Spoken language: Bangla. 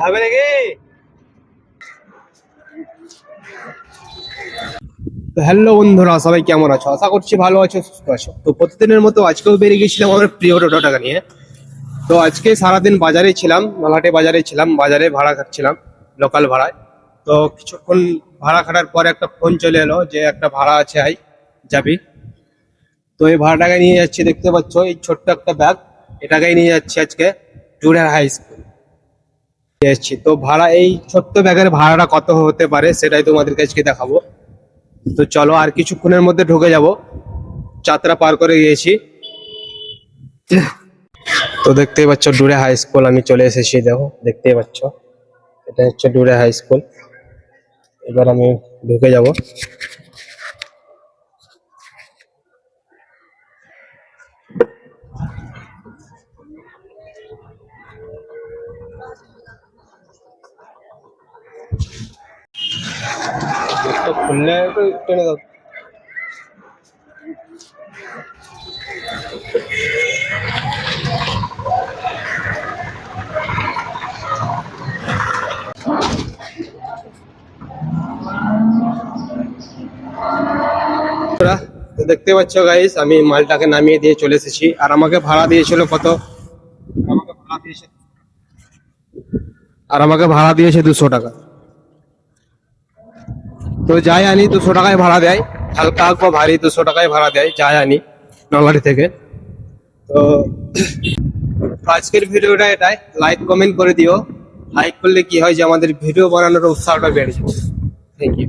যাবে নাকি? হ্যালো বন্ধুরা, সবাই কেমন আছো? আশা করছি ভালো আছো, সুস্থ আছো। তো প্রতিদিনের মতো আজকেও বেরিয়ে গেছিলাম আমার প্রিয় টোটোটাকে নিয়ে। তো আজকে সারাদিন বাজারে ছিলাম, নলহাটি বাজারে ছিলাম, বাজারে ভাড়া খাচ্ছিলাম লোকাল ভাড়ায়। তো কিছুক্ষণ ভাড়া খাটার পরে একটা ফোন চলে এলো যে একটা ভাড়া আছে, আই যাবি। তো এই ভাড়াটাকে নিয়ে যাচ্ছি, দেখতে পাচ্ছ এই ছোট্ট একটা ব্যাগ, এটাকেই নিয়ে যাচ্ছি আজকে টুডার হাই স্কুল যাচ্ছি। তো ভাড়া, এই ছোট্ট ব্যাগের ভাড়াটা কত হতে পারে সেটাই তোমাদেরকে আজকে দেখাবো। তো চলো, আর কিছুক্ষণের মধ্যে ঢুকে যাব, যাত্রা পার করে গিয়েছি। তো দেখতেই পাচ্ছ ডুরে হাই স্কুল, আমি চলে এসেছি, দেখো দেখতেই পাচ্ছ এটা হচ্ছে ডুরে হাই স্কুল। এবার আমি ঢুকে যাব। খুললে একটু টেনে দাও। তো দেখতে পাচ্ছ গাইস, আমি মালটাকে নামিয়ে দিয়ে চলে এসেছি। আর আমাকে ভাড়া দিয়েছিল কত? আমাকে ভাড়া দিয়েছে আমাকে ভাড়া দিয়েছে 200 টাকা। তো যাই আনি 200 টাকায় ভাড়া দেয়, হালকা হালকা ভারী 200 টাকায় ভাড়া দেয় যাই আনি নলহাটি থেকে। তো আজকের ভিডিওটা এটাই, লাইক কমেন্ট করে দিও। লাইক করলে কি হয় যে আমাদের ভিডিও বানানোর উৎসাহটা বেড়ে যায়। Thank you.